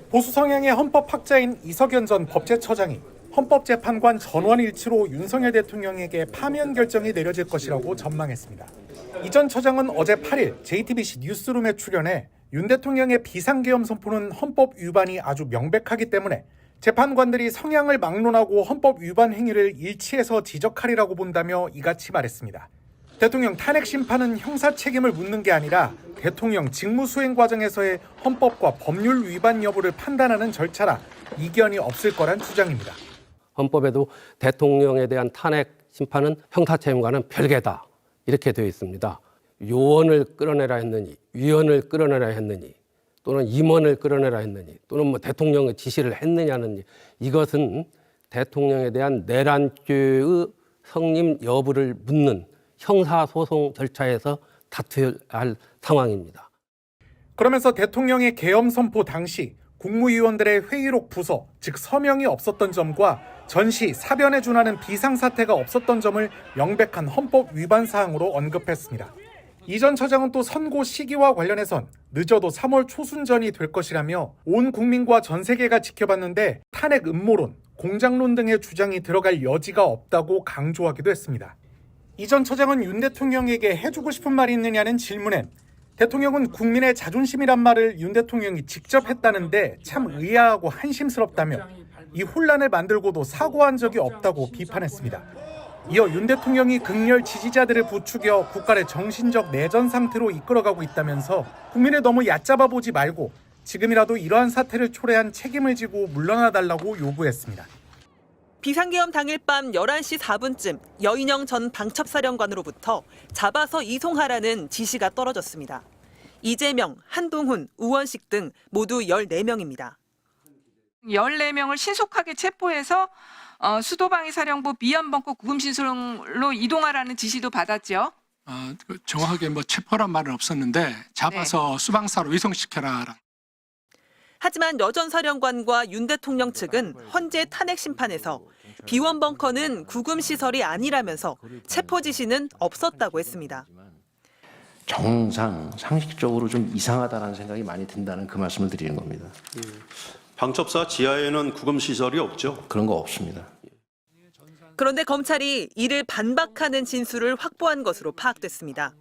보수 성향의 헌법학자인 이석연 전 법제처장이 헌법재판관 전원 일치로 윤석열 대통령에게 파면 결정이 내려질 것이라고 전망했습니다. 이 전 처장은 어제 8일 JTBC 뉴스룸에 출연해 윤 대통령의 비상계엄 선포는 헌법 위반이 아주 명백하기 때문에 재판관들이 성향을 막론하고 헌법 위반 행위를 일치해서 지적하리라고 본다며 이같이 말했습니다. 대통령 탄핵 심판은 형사 책임을 묻는 게 아니라 대통령 직무수행 과정에서의 헌법과 법률 위반 여부를 판단하는 절차라 이견이 없을 거란 주장입니다. 헌법에도 대통령에 대한 탄핵 심판은 형사 책임과는 별개다 이렇게 되어 있습니다. 요원을 끌어내라 했느니 위원을 끌어내라 했느니 또는 임원을 끌어내라 했느니 또는 대통령의 지시를 했느냐는 이것은 대통령에 대한 내란죄의 성립 여부를 묻는 형사소송 절차에서 다투어야 할 상황입니다. 그러면서 대통령의 계엄 선포 당시 국무위원들의 회의록 부서, 즉 서명이 없었던 점과 전시, 사변에 준하는 비상사태가 없었던 점을 명백한 헌법 위반 사항으로 언급했습니다. 이 전 처장은 또 선고 시기와 관련해선 늦어도 3월 초순전이 될 것이라며 온 국민과 전 세계가 지켜봤는데 탄핵 음모론, 공작론 등의 주장이 들어갈 여지가 없다고 강조하기도 했습니다. 이 전 처장은 윤 대통령에게 해주고 싶은 말이 있느냐는 질문엔 대통령은 국민의 자존심이란 말을 윤 대통령이 직접 했다는데 참 의아하고 한심스럽다며 이 혼란을 만들고도 사과한 적이 없다고 비판했습니다. 이어 윤 대통령이 극렬 지지자들을 부추겨 국가를 정신적 내전 상태로 이끌어가고 있다면서 국민을 너무 얕잡아 보지 말고 지금이라도 이러한 사태를 초래한 책임을 지고 물러나달라고 요구했습니다. 비상계엄 당일 밤 11시 4분쯤 여인영 전 방첩사령관으로부터 잡아서 이송하라는 지시가 떨어졌습니다. 이재명, 한동훈, 우원식 등 모두 14명입니다. 14명을 신속하게 체포해서 수도방위사령부 미연벙커 구금시설로 이동하라는 지시도 받았죠. 정확하게 체포란 말은 없었는데 잡아서 네. 수방사로 이송시켜라. 하지만 여 전 사령관과 윤 대통령 측은 헌재 탄핵 심판에서 비원벙커는 구금시설이 아니라면서 체포 지시는 없었다고 했습니다. 정상, 상식적으로 좀 이상하다는 생각이 많이 든다는 그 말씀을 드리는 겁니다. 방첩사 지하에는 구금시설이 없죠? 그런 거 없습니다. 그런데 검찰이 이를 반박하는 진술을 확보한 것으로 파악됐습니다.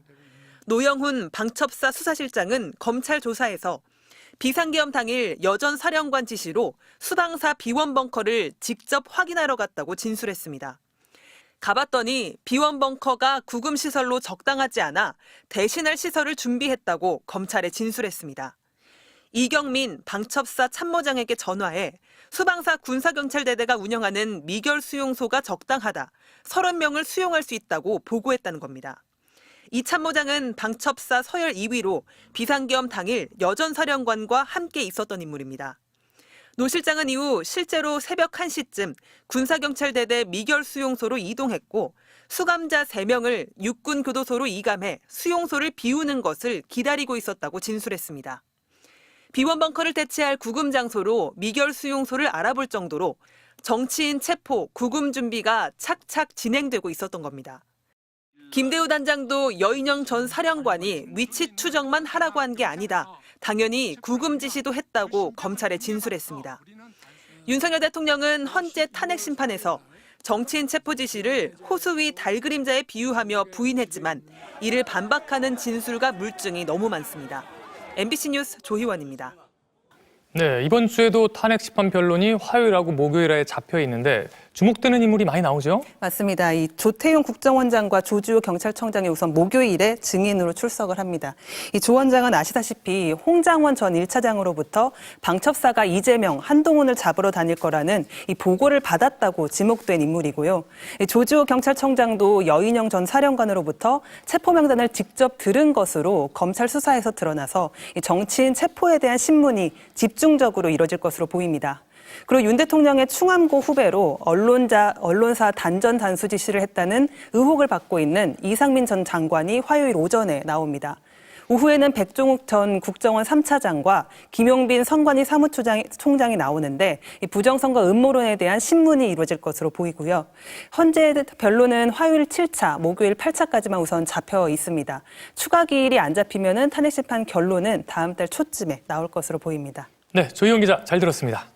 노영훈 방첩사 수사실장은 검찰 조사에서 비상계엄 당일 여 전 사령관 지시로 수방사 비원벙커를 직접 확인하러 갔다고 진술했습니다. 가봤더니 비원벙커가 구금시설로 적당하지 않아 대신할 시설을 준비했다고 검찰에 진술했습니다. 이경민 방첩사 참모장에게 전화해 수방사 군사경찰대대가 운영하는 미결 수용소가 적당하다, 30명을 수용할 수 있다고 보고했다는 겁니다. 이 참모장은 방첩사 서열 2위로 비상계엄 당일 여 전 사령관과 함께 있었던 인물입니다. 노 실장은 이후 실제로 새벽 1시쯤 군사경찰대대 미결 수용소로 이동했고 수감자 3명을 육군교도소로 이감해 수용소를 비우는 것을 기다리고 있었다고 진술했습니다. 비원벙커를 대체할 구금 장소로 미결 수용소를 알아볼 정도로 정치인 체포, 구금 준비가 착착 진행되고 있었던 겁니다. 김대우 단장도 여인영 전 사령관이 위치 추정만 하라고 한 게 아니다, 당연히 구금 지시도 했다고 검찰에 진술했습니다. 윤석열 대통령은 헌재 탄핵 심판에서 정치인 체포 지시를 호수 위 달그림자에 비유하며 부인했지만 이를 반박하는 진술과 물증이 너무 많습니다. MBC 뉴스 조희원입니다. 네, 이번 주에도 탄핵 심판 변론이 화요일하고 목요일에 잡혀 있는데 주목되는 인물이 많이 나오죠? 맞습니다. 이 조태용 국정원장과 조주호 경찰청장이 우선 목요일에 증인으로 출석을 합니다. 이 조 원장은 아시다시피 홍장원 전 1차장으로부터 방첩사가 이재명, 한동훈을 잡으러 다닐 거라는 이 보고를 받았다고 지목된 인물이고요. 이 조주호 경찰청장도 여인영 전 사령관으로부터 체포 명단을 직접 들은 것으로 검찰 수사에서 드러나서 이 정치인 체포에 대한 신문이 집중적으로 이뤄질 것으로 보입니다. 그리고 윤 대통령의 충암고 후배로 언론사 단전 단수 지시를 했다는 의혹을 받고 있는 이상민 전 장관이 화요일 오전에 나옵니다. 오후에는 백종욱 전 국정원 3차장과 김용빈 선관위 사무총장이 나오는데 이 부정선거 음모론에 대한 신문이 이루어질 것으로 보이고요. 헌재 변론은 화요일 7차, 목요일 8차까지만 우선 잡혀 있습니다. 추가 기일이 안 잡히면은 탄핵 심판 결론은 다음 달 초쯤에 나올 것으로 보입니다. 네, 조희영 기자 잘 들었습니다.